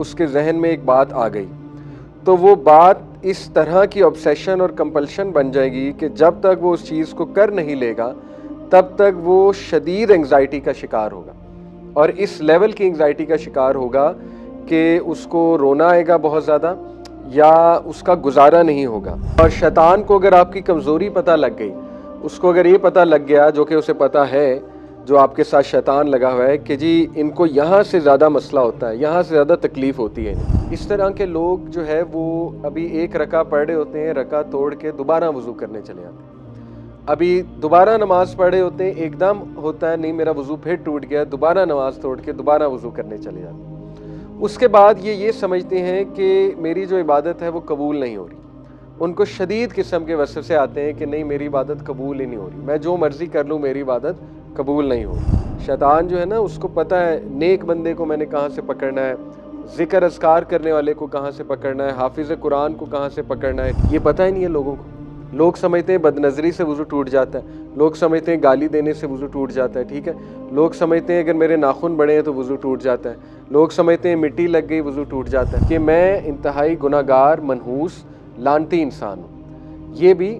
उसके जहन में एक बात आ गई तो वो बात इस तरह की ऑब्सेशन और कंपल्शन बन जाएगी कि जब तक वो उस चीज़ को कर नहीं लेगा तब तक वो शदीद एंग्जाइटी का शिकार होगा और इस लेवल की एंग्जाइटी का शिकार होगा कि उसको रोना आएगा बहुत ज़्यादा या उसका गुजारा नहीं होगा। और शैतान को अगर आपकी कमज़ोरी पता लग गई, उसको अगर ये पता लग गया जो कि उसे पता है, जो आपके साथ शैतान लगा हुआ है कि जी इनको यहाँ से ज़्यादा मसला होता है, यहाँ से ज़्यादा तकलीफ़ होती है, इस तरह के लोग जो है वो अभी एक रका पढ़ रहे होते हैं, रका तोड़ के दोबारा वज़ू करने चले जाते हैं। अभी दोबारा नमाज पढ़े होते हैं, एकदम होता है नहीं मेरा वज़ू फिर टूट गया, दोबारा नमाज तोड़ के दोबारा वज़ू करने चले जाते हैं। उसके बाद ये समझते हैं कि मेरी जो इबादत है वो कबूल नहीं हो रही। उनको शदीद किस्म के वसवसे आते हैं कि नहीं मेरी इबादत कबूल ही नहीं हो रही, मैं जो मर्ज़ी कर लूँ मेरी इबादत कबूल नहीं हो रही। शैतान जो है ना उसको पता है नेक बंदे को मैंने कहाँ से पकड़ना है, ज़िक्र अज़कार करने वाले को कहाँ से पकड़ना है, हाफिज़ कुरान को कहाँ से पकड़ना है, ये पता ही नहीं है लोगों को। लोग समझते हैं बदनज़री से वज़ू टूट जाता है, लोग समझते हैं गाली देने से वज़ू टूट जाता है, ठीक है। लोग समझते हैं अगर मेरे नाखून बड़े हैं तो वज़ू टूट जाता है, लोग समझते हैं मिट्टी लग गई वज़ू टूट जाता है। कि मैं इंतहाई गुनाहगार मनहूस लानती इंसान हूँ, ये भी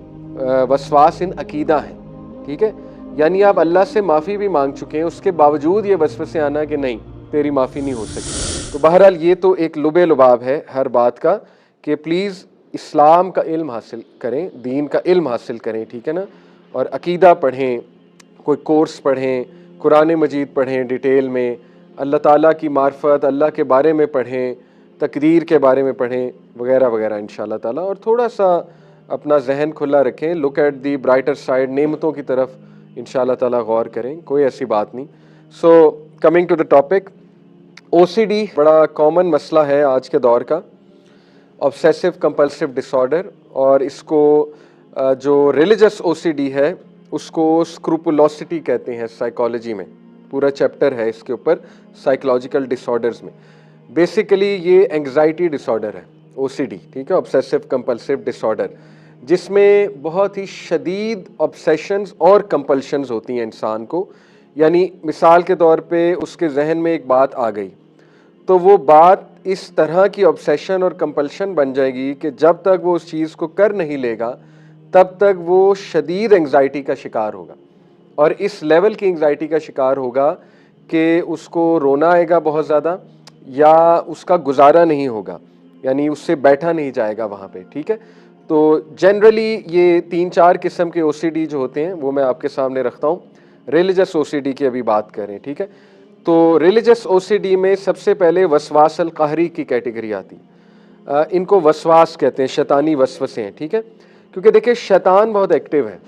वसवास इन अकीदा है, ठीक है। यानी आप अल्लाह से माफ़ी भी मांग चुके हैं, उसके बावजूद ये वसवसे आना कि नहीं तेरी माफ़ी नहीं हो सकती। तो बहरहाल ये तो एक लुबे लुबाब है हर बात का कि प्लीज़ इस्लाम का इल्म हासिल करें, दीन का इल्म हासिल करें, ठीक है ना। और अकीदा पढ़ें, कोई कोर्स पढ़ें, कुरान मजीद पढ़ें डिटेल में, अल्लाह ताला की मार्फत, अल्लाह के बारे में पढ़ें, तकदीर के बारे में पढ़ें वगैरह वगैरह इंशाअल्लाह ताला। और थोड़ा सा अपना जहन खुला रखें, look at the brighter side, नेमतों की तरफ इंशाअल्लाह ताला गौर करें, कोई ऐसी बात नहीं। So coming to the topic, OCD बड़ा कॉमन मसला है आज के दौर का, ऑब्सेसिव कंपल्सिव डिसऑर्डर। और इसको जो रिलीजियस OCD है उसको स्क्रूपुलोसिटी कहते हैं साइकोलॉजी में, पूरा चैप्टर है इसके ऊपर साइकोलॉजिकल डिसऑर्डर्स में। बेसिकली ये एंग्जाइटी डिसऑर्डर है OCD, ठीक है, ऑब्सेसिव कंपल्सिव डिसऑर्डर, जिसमें बहुत ही शदीद ऑब्सेशंस और कंपल्शंस होती हैं इंसान को। यानी मिसाल के तौर पे उसके जहन में एक बात आ गई तो वो बात इस तरह की ऑब्सेशन और कंपल्शन बन जाएगी कि जब तक वो उस चीज़ को कर नहीं लेगा तब तक वो शदीद एंग्जाइटी का शिकार होगा और इस लेवल की एंग्जाइटी का शिकार होगा कि उसको रोना आएगा बहुत ज़्यादा या उसका गुजारा नहीं होगा, यानी उससे बैठा नहीं जाएगा वहाँ पे, ठीक है। तो जनरली ये 3-4 किस्म के OCD जो होते हैं वो मैं आपके सामने रखता हूँ। रिलीजियस OCD की अभी बात करें, ठीक है। तो रिलीजियस OCD में सबसे पहले वसवास अल कहरी की कैटेगरी आती है। इनको वसवास कहते हैं, शैतानी वसवसे हैं, ठीक है। क्योंकि देखिए शैतान बहुत एक्टिव है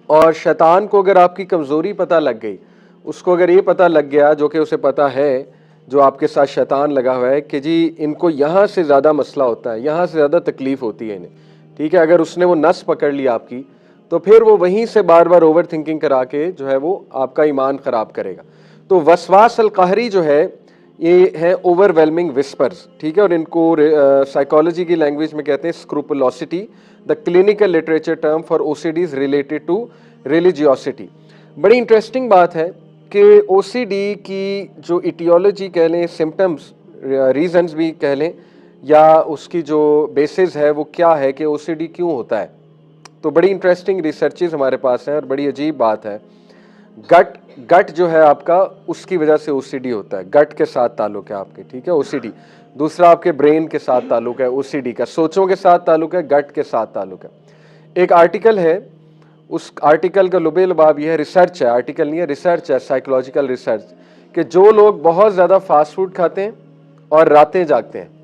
और शैतान को अगर आपकी कमज़ोरी पता लग गई, उसको अगर ये पता लग गया जो कि उसे पता है, जो आपके साथ शैतान लगा हुआ है कि जी इनको यहाँ से ज़्यादा मसला होता है, यहाँ से ज़्यादा तकलीफ़ होती है इन्हें, ठीक है। अगर उसने वो नस पकड़ ली आपकी तो फिर वो वहीं से बार बार ओवर थिंकिंग करा के जो है वो आपका ईमान ख़राब करेगा। तो वसवास अल कहरी जो है ये है ओवरवेलमिंग विस्पर्स, ठीक है। और इनको साइकोलॉजी की लैंग्वेज में कहते हैं scrupulosity, the clinical literature term for OCDs related to religiosity. बड़ी इंटरेस्टिंग बात है कि OCD की जो इटियोलॉजी कह लें, सिम्टम्स, रीजंस भी कह लें, या उसकी जो बेसिस है वो क्या है कि OCD क्यों होता है। तो बड़ी इंटरेस्टिंग रिसर्चेज हमारे पास हैं और बड़ी अजीब बात है। गट जो है आपका, उसकी वजह से OCD होता है, गट के साथ ताल्लुक है आपके, ठीक है, OCD। दूसरा आपके ब्रेन के साथ ताल्लुक है OCD का, सोचों के साथ ताल्लुक है, गट के साथ ताल्लुक है। एक आर्टिकल है, उस आर्टिकल का लुबे लुबाब ये है, रिसर्च है, आर्टिकल नहीं है, रिसर्च है, साइकोलॉजिकल रिसर्च, कि जो लोग बहुत ज़्यादा फास्ट फूड खाते हैं और रातें जागते हैं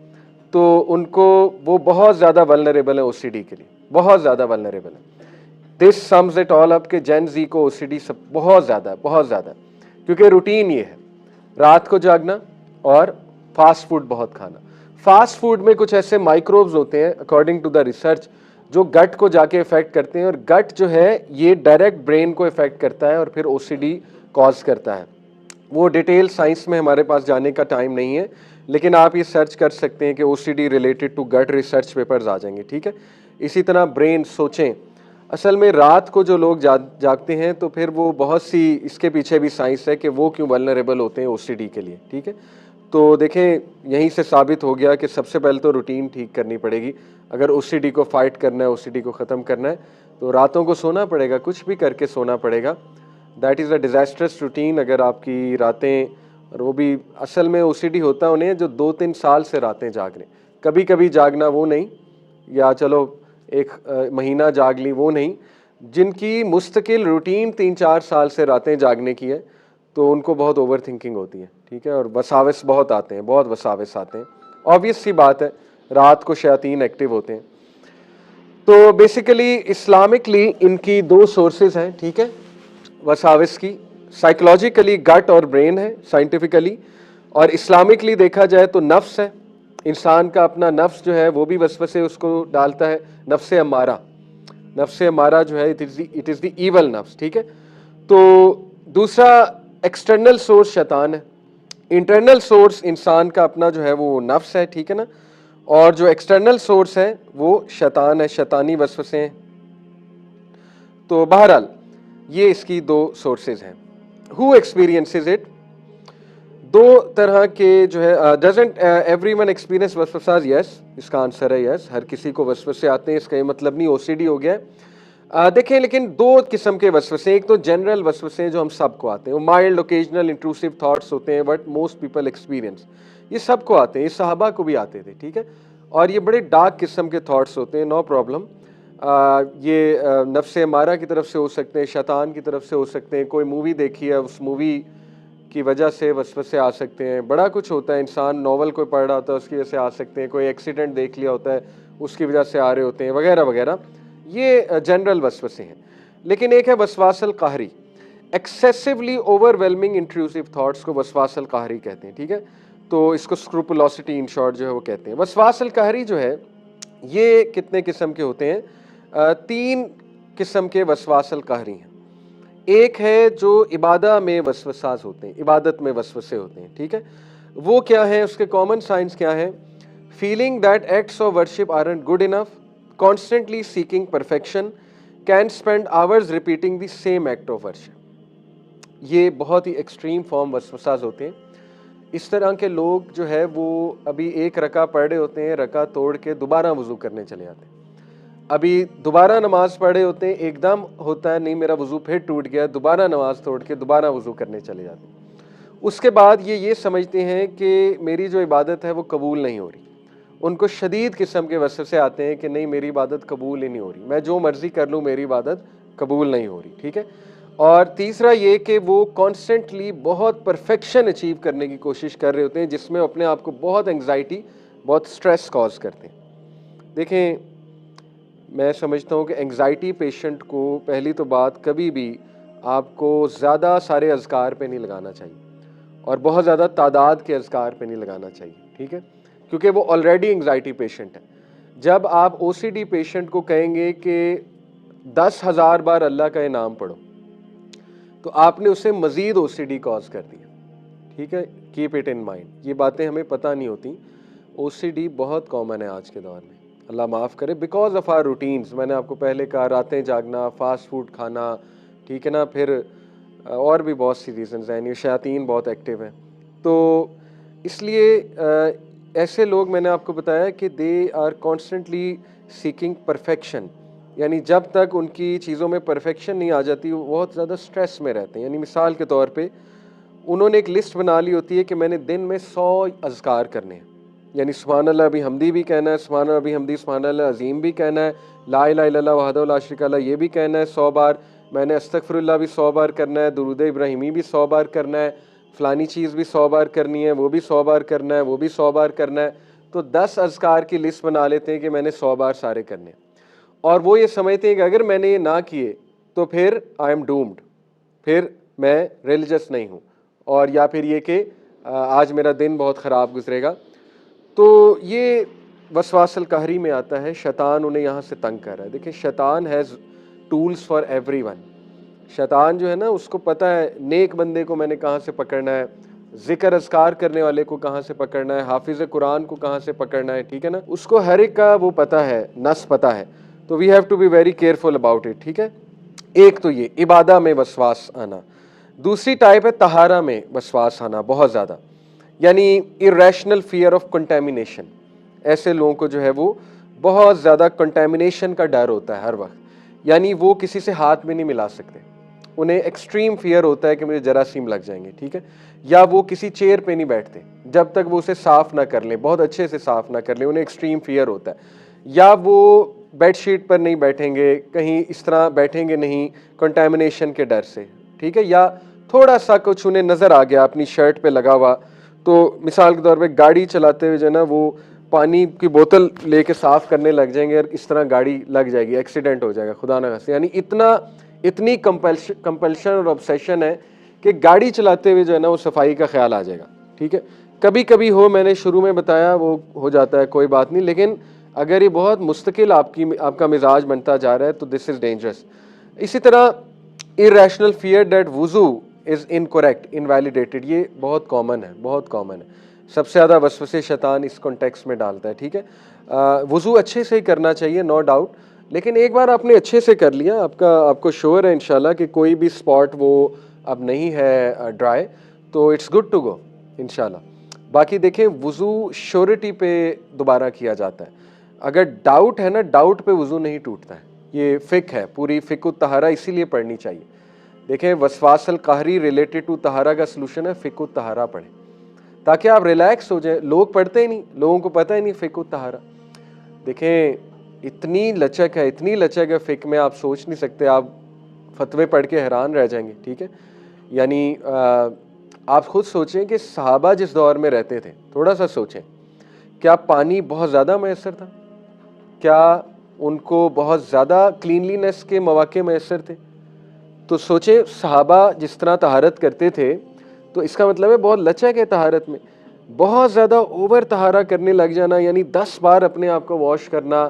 तो उनको वो बहुत ज़्यादा वल्नरेबल है OCD के लिए, बहुत ज़्यादा वल्नरेबल है। This sums it all up के जेन जी को OCD सब बहुत ज़्यादा, बहुत ज़्यादा, क्योंकि रूटीन ये है रात को जागना और फास्ट फूड बहुत खाना। फास्ट फूड में कुछ ऐसे माइक्रोब्स होते हैं अकॉर्डिंग टू द रिसर्च जो गट को जाके इफेक्ट करते हैं और गट जो है ये डायरेक्ट ब्रेन को इफेक्ट करता है और फिर OCD कॉज करता है। वो डिटेल साइंस में हमारे पास जाने का टाइम नहीं है, लेकिन आप ये सर्च कर सकते हैं कि OCD related to gut research papers आ जाएंगे, ठीक है। इसी तरह ब्रेन, सोचें, असल में रात को जो लोग जागते हैं तो फिर वो बहुत सी इसके पीछे भी साइंस है कि वो क्यों वल्नरेबल होते हैं OCD के लिए, ठीक है। तो देखें यहीं से साबित हो गया कि सबसे पहले तो रूटीन ठीक करनी पड़ेगी। अगर ओसीडी को फाइट करना है, ओसीडी को ख़त्म करना है, तो रातों को सोना पड़ेगा, कुछ भी करके सोना पड़ेगा। That is a disastrous routine. अगर आपकी रातें, और वो भी असल में ओसीडी होता है उन्हें जो 2-3 साल से रातें जाग रहे, कभी कभी जागना वो नहीं, या चलो एक महीना जाग ली वो नहीं, जिनकी मुस्तकिल रूटीन 3-4 साल से रातें जागने की है, तो उनको बहुत ओवर थिंकिंग होती है, ठीक है, और वसाविस बहुत आते हैं, बहुत वसाविस आते हैं। ऑब्वियस सी बात है, रात को शयातीन एक्टिव होते हैं। तो बेसिकली इस्लामिकली इनकी 2 सोर्सेज हैं, ठीक है, वसाविस की। साइकोलॉजिकली गट और ब्रेन है साइंटिफिकली, और इस्लामिकली देखा जाए तो नफ्स है। इंसान का अपना नफ्स जो है वो भी वसवसे उसको डालता है, नफ्स अम्मारा। नफ्स अम्मारा जो है इट इज़ द ईवल नफ्स, ठीक है। तो दूसरा एक्सटर्नल सोर्स शैतान है। इंटरनल सोर्स इंसान का अपना जो है वो नफ्स है, ठीक है ना, और जो एक्सटर्नल सोर्स है वो शैतान है, शैतानी वसवसे हैं। तो बहरहाल ये इसकी 2 सोर्सेज हैं। हु एक्सपीरियंसेस इट, 2 तरह के जो है, डजंट एवरीवन एक्सपीरियंस वसवसास, यस, इसका आंसर है यस, हर किसी को वसवसे आते हैं, इसका ये मतलब नहीं ओसीडी हो गया है। देखें लेकिन 2 किस्म के वसवसे, एक तो जनरल वसवसे जो हम सबको आते हैं, वो माइल्ड ओकेजनल इंट्रूसिव थॉट्स होते हैं, बट मोस्ट पीपल एक्सपीरियंस, ये सबको आते हैं, ये सहाबा को भी आते थे, ठीक है, और ये बड़े डार्क किस्म के थॉट्स होते हैं, नो प्रॉब्लम। ये नफ्स अमारा की तरफ से हो सकते हैं, शैतान की तरफ से हो सकते हैं, कोई मूवी देखी है उस मूवी की वजह से वसवसे आ सकते हैं, बड़ा कुछ होता है, इंसान नॉवल कोई पढ़ रहा होता है उसकी वजह से आ सकते हैं, कोई एक्सीडेंट देख लिया होता है उसकी वजह से आ रहे होते हैं, वगैरह वगैरह, ये जनरल वसवसे हैं। लेकिन एक है वसवासल कहरी, एक्सेसिवली ओवरवेलमिंग इंट्रूसिव थॉट्स को वसवासल कहरी कहते हैं, ठीक है, तो इसको स्क्रूपुलोसिटी इन शॉर्ट जो है वो कहते हैं। वसवासल कहरी जो है ये कितने किस्म के होते हैं, 3 किस्म के वसवासल कहरी हैं। एक है जो इबादत में वसवसास होते हैं, इबादत में वसवसे होते हैं, ठीक है, वो क्या है, उसके कॉमन साइंस क्या है, feeling that acts of worship aren't good enough, constantly seeking perfection, can spend hours repeating the same act of worship। ये बहुत ही एक्सट्रीम फॉर्म वसवसास होते हैं। इस तरह के लोग जो है वो अभी एक रका पढ़ रहे होते हैं, रका तोड़ के दोबारा वज़ू करने चले जाते हैं। अभी दोबारा नमाज पढ़े होते हैं, एकदम होता है नहीं मेरा वज़ू फिर टूट गया, दोबारा नमाज तोड़ के दोबारा वज़ू करने चले जाते हैं। उसके बाद ये समझते हैं कि मेरी जो इबादत है वो कबूल नहीं हो रही, उनको शदीद किस्म के वसवसे आते हैं कि नहीं मेरी इबादत कबूल ही नहीं हो रही, मैं जो मर्ज़ी कर लूँ मेरी इबादत कबूल नहीं हो रही, ठीक है। और तीसरा ये कि वो कॉन्स्टेंटली बहुत परफेक्शन अचीव करने की कोशिश कर रहे होते हैं, जिसमें अपने आप को बहुत एंग्जाइटी, बहुत स्ट्रेस कॉज करते हैं। देखें, मैं समझता हूँ कि एंग्जाइटी पेशेंट को पहली तो बात कभी भी आपको ज़्यादा सारे अज़कार पे नहीं लगाना चाहिए, और बहुत ज़्यादा तादाद के अज़कार पे नहीं लगाना चाहिए, ठीक है, क्योंकि वो ऑलरेडी एंग्जाइटी पेशेंट है। जब आप ओसीडी पेशेंट को कहेंगे कि 10,000 बार अल्लाह का नाम पढ़ो, तो आपने उसे मज़ीद ओसीडी कॉज कर दिया, ठीक है, कीप इट इन माइंड। ये बातें हमें पता नहीं होती, ओसीडी बहुत कॉमन है आज के दौर में, अल्लाह माफ़ करे, बिकॉज ऑफ आर रूटीन्स। मैंने आपको पहले कहा, रातें जागना, फास्ट फूड खाना, ठीक है ना, फिर और भी बहुत सी रीज़न्स हैं, ये शयातीन बहुत एक्टिव हैं। तो इसलिए ऐसे लोग, मैंने आपको बताया कि they are constantly seeking perfection, यानी जब तक उनकी चीज़ों में परफेक्शन नहीं आ जाती वो बहुत ज़्यादा स्ट्रेस में रहते हैं। यानी मिसाल के तौर पे उन्होंने एक लिस्ट बना ली होती है कि मैंने दिन में 100 अज़कार करने हैं, यानी सुभान अल्लाह अभी हमदी भी कहना है, सुभान अल्लाह अभी हमदी, सुभान अल्लाह अज़ीम भी कहना है, ला इलाहा इल्लल्लाह वहदहू ला शरीका लह ये भी कहना है 100 बार, मैंने अस्तगफिरुल्लाह भी 100 बार करना है, दुरूद इब्राहिमी भी 100 बार करना है, फ़लानी चीज़ भी 100 बार करनी है, वो भी 100 बार करना है, वो भी 100 बार करना है। तो 10 अज़कार की लिस्ट बना लेते हैं कि मैंने 100 बार सारे करने हैं, और वो ये समझते हैं कि अगर मैंने ये ना किए तो फिर आई एम डूम्ड, फिर मैं रिलीजियस नहीं हूँ, और या फिर ये कि आज मेरा दिन बहुत ख़राब गुजरेगा। तो ये वसवासल कहरी में आता है, शैतान उन्हें यहाँ से तंग कर रहा है। देखिए, शैतान हैज़ टूल्स फॉर एवरीवन। शैतान जो है ना, उसको पता है नेक बंदे को मैंने कहाँ से पकड़ना है, ज़िक्र अज़कार करने वाले को कहाँ से पकड़ना है, हाफिज़ कुरान को कहाँ से पकड़ना है, ठीक है ना, उसको हर एक का वो पता है, नस पता है। तो we have to be very careful about it, ठीक है। एक तो ये इबादा में वसवास आना। दूसरी टाइप है तहारा में वसवास आना, बहुत ज़्यादा। यानी इरेशनल फियर ऑफ कंटेमिनेशन। ऐसे लोगों को जो है वो बहुत ज़्यादा कंटेमिनेशन का डर होता है हर वक्त, यानी वो किसी से हाथ में नहीं मिला सकते, उन्हें एक्सट्रीम फियर होता है कि मुझे जरासीम लग जाएंगे, ठीक है। या वो किसी चेयर पे नहीं बैठते जब तक वो उसे साफ़ ना कर लें, बहुत अच्छे से साफ़ ना कर लें, उन्हें एक्सट्रीम फियर होता है। या वो बेडशीट पर नहीं बैठेंगे, कहीं इस तरह बैठेंगे नहीं कंटेमिनेशन के डर से, ठीक है। या थोड़ा सा कुछ उन्हें नज़र आ गया अपनी शर्ट पे लगा हुआ, तो मिसाल के तौर पे गाड़ी चलाते हुए जो है ना वो पानी की बोतल लेके साफ़ करने लग जाएंगे और इस तरह गाड़ी लग जाएगी, एक्सीडेंट हो जाएगा खुदा ना खास्ते। यानी इतनी कंपल्शन और ऑब्सेशन है कि गाड़ी चलाते हुए जो है ना वो सफाई का ख्याल आ जाएगा, ठीक है। कभी कभी हो, मैंने शुरू में बताया, वो हो जाता है, कोई बात नहीं, लेकिन अगर ये बहुत मुस्तकिल आपका मिजाज बनता जा रहा है तो दिस इज़ डेंजरस। इसी तरह irrational fear that wuzu is incorrect, invalidated, ये बहुत कॉमन है, बहुत कॉमन है। सबसे ज़्यादा वसवसे शैतान इस कॉन्टेक्स्ट में डालता है, ठीक है। वुज़ू अच्छे से ही करना चाहिए, नो डाउट, लेकिन एक बार आपने अच्छे से कर लिया, आपको श्योर है इंशाल्लाह कि कोई भी स्पॉट वो अब नहीं है ड्राई, तो इट्स गुड टू गो इंशाल्लाह। बाकी देखें, वुज़ू श्योरिटी पे दोबारा किया जाता है। अगर डाउट है ना, डाउट पे वुज़ू नहीं टूटता है, ये फ़िक है, पूरी फ़िक़्ह तहारा इसीलिए पढ़नी चाहिए। देखें, वसवासल कहरी रिलेटेड टू तहारा का सलूशन है फ़िक़्ह तहारा पढ़ें, ताकि आप रिलैक्स हो जाए। लोग पढ़ते ही नहीं, लोगों को पता ही नहीं फ़िक़्ह तहारा। देखें, इतनी लचक है, इतनी लचक है फ़िक़्ह में, आप सोच नहीं सकते, आप फतवे पढ़ के हैरान रह जाएंगे, ठीक है। यानी आप खुद सोचें कि सहाबा जिस दौर में रहते थे, थोड़ा सा सोचें, क्या पानी बहुत ज़्यादा मैसर था? क्या उनको बहुत ज़्यादा क्लीनलीनेस के मौके मैसर थे? तो सोचें, सहाबा जिस तरह तहारत करते थे, तो इसका मतलब है बहुत लचक है तहारत में। बहुत ज़्यादा ओवर तहारा करने लग जाना, यानी 10 बार अपने आप को वॉश करना,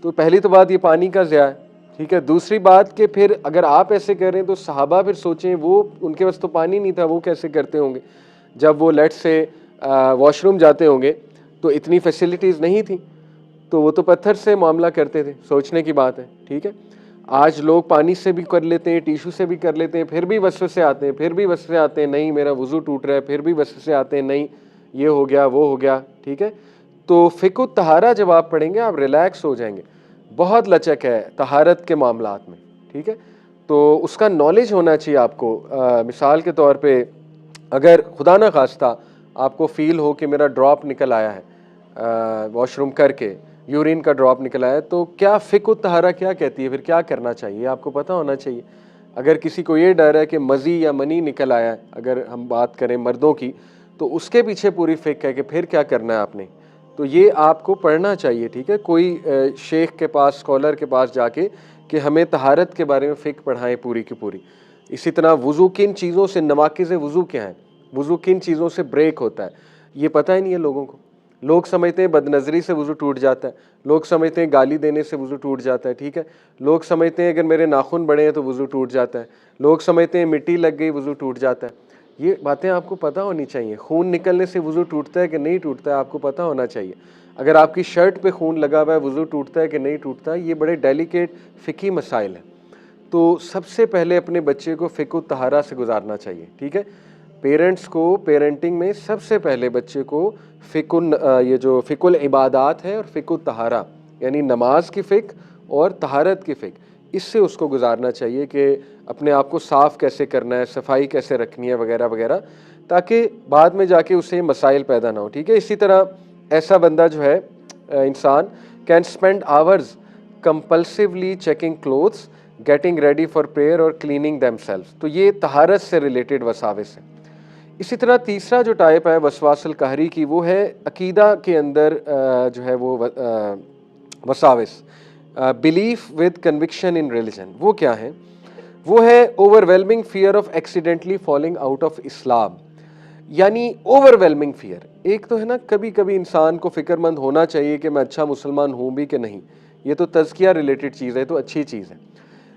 तो पहली तो बात ये पानी का ज़िया है, ठीक है। दूसरी बात कि फिर अगर आप ऐसे करें तो सहाबा फिर सोचें, वो उनके पास तो पानी नहीं था, वो कैसे करते होंगे? जब वो लेट से वॉशरूम जाते होंगे तो इतनी फैसिलिटीज़ नहीं थी, तो वो तो पत्थर से मामला करते थे, सोचने की बात है, ठीक है। आज लोग पानी से भी कर लेते हैं, टिशू से भी कर लेते हैं, फिर भी वसवसे आते हैं, फिर भी वसवसे आते हैं, नहीं मेरा वुज़ू टूट रहा है, फिर भी वसवसे आते हैं, नहीं ये हो गया, वो हो गया, ठीक है। तो फ़िक़्ह तहारा जब आप पढ़ेंगे आप रिलैक्स हो जाएंगे। बहुत लचक है तहारत के मामलात में, ठीक है। तो उसका नॉलेज होना चाहिए आपको। मिसाल के तौर पे अगर खुदा ना खास्ता आपको फ़ील हो कि मेरा ड्रॉप निकल आया है वॉशरूम करके, यूरिन का ड्रॉप निकल आया है, तो क्या फ़िक़्ह तहारा क्या कहती है, फिर क्या करना चाहिए, आपको पता होना चाहिए। अगर किसी को ये डर है कि मज़ी या मनी निकल आया है, अगर हम बात करें मर्दों की, तो उसके पीछे पूरी फ़िक़्ह है कि फिर क्या करना है आपने, तो ये आपको पढ़ना चाहिए, ठीक है। कोई शेख के पास, स्कॉलर के पास जाके कि हमें तहारत के बारे में फ़िक़्ह पढ़ाएं पूरी की पूरी। इसी तरह वुज़ू किन चीज़ों से, नवाक़िज़ वुज़ू क्या है, वुज़ू किन चीज़ों से ब्रेक होता है, ये पता ही नहीं है लोगों को। लोग समझते हैं बदनज़री से वुज़ू टूट जाता है, लोग समझते हैं गाली देने से वुज़ू टूट जाता है, ठीक है। लोग समझते हैं अगर मेरे नाखून बड़े हैं तो वुज़ू टूट जाता है, लोग समझते हैं मिट्टी लग गई वुज़ू टूट जाता है। ये बातें आपको पता होनी चाहिए। खून निकलने से वुज़ू टूटता है कि नहीं टूटता है, आपको पता होना चाहिए। अगर आपकी शर्ट पे खून लगा हुआ है, वुज़ू टूटता है कि नहीं टूटता है, ये बड़े डेलिकेट फ़िक़्ही मसाइल हैं। तो सबसे पहले अपने बच्चे को फ़िक़्ह तहारा से गुजारना चाहिए, ठीक है। पेरेंट्स को पेरेंटिंग में सबसे पहले बच्चे को ये जो फ़िक़्हुल इबादात है और फ़िक़्हुल तहारा, यानी नमाज की फ़िक़्ह और तहारत की फ़िक़्ह, इससे उसको गुजारना चाहिए कि अपने आप को साफ़ कैसे करना है, सफाई कैसे रखनी है, वगैरह वगैरह, ताकि बाद में जाके उससे मसाइल पैदा ना हो, ठीक है। इसी तरह ऐसा बंदा जो है इंसान can spend hours compulsively checking clothes, getting ready for prayer और क्लीनिंग देमसेल्व्स। तो ये तहारत से रिलेटेड वसाविस है। इसी तरह तीसरा जो टाइप है वसवासल कहरी की, वो है अकीदा के अंदर जो है वो वसाविस, belief with conviction in religion. वो क्या है? वो है overwhelming fear of accidentally falling out of Islam, यानी ओवरवेलमिंग फियर। एक तो है ना, कभी कभी इंसान को फ़िक्रमंद होना चाहिए कि मैं अच्छा मुसलमान हूँ भी कि नहीं, ये तो तज़किया रिलेटेड चीज़ है, तो अच्छी चीज़ है।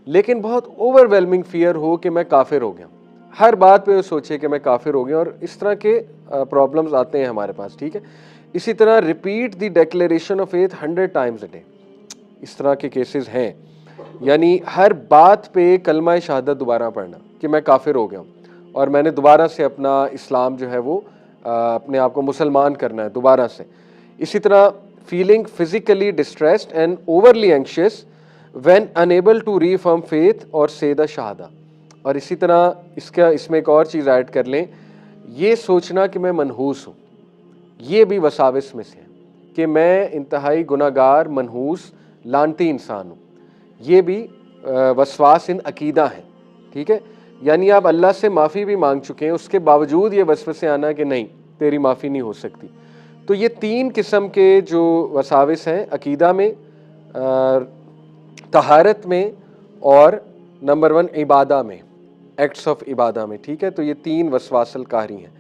लेकिन बहुत ओवरवेलमिंग फियर हो कि मैं काफिर हो गया, हर बात पे सोचे कि मैं काफिर हो गया, और इस तरह के प्रॉब्लम्स आते हैं हमारे पास, ठीक है। इसी तरह repeat the declaration of faith 100 times a day, इस तरह के केसेस हैं। यानी हर बात पे कलमा शहादत दोबारा पढ़ना कि मैं काफिर हो गया हूँ और मैंने दोबारा से अपना इस्लाम जो है वो अपने आप को मुसलमान करना है दोबारा से। इसी तरह feeling physically distressed and overly anxious when unable to reaffirm faith और से द शहादा। और इसी तरह इसमें एक और चीज़ ऐड कर लें, ये सोचना कि मैं मनहूस हूँ, ये भी वसाविस में से है कि मैं इंतहाई गुनाहगार, मनहूस, लानती इंसान हूँ। ये भी वसवास इन अकीदा है, ठीक है। यानी आप अल्लाह से माफ़ी भी मांग चुके हैं, उसके बावजूद ये वसवसे आना कि नहीं तेरी माफ़ी नहीं हो सकती। तो ये 3 किस्म के जो वसाविस हैं अकीदा में, तहारत में और नंबर 1 इबादा में, एक्ट्स ऑफ इबादा में, ठीक है। तो ये 3 वसवासल कारी हैं।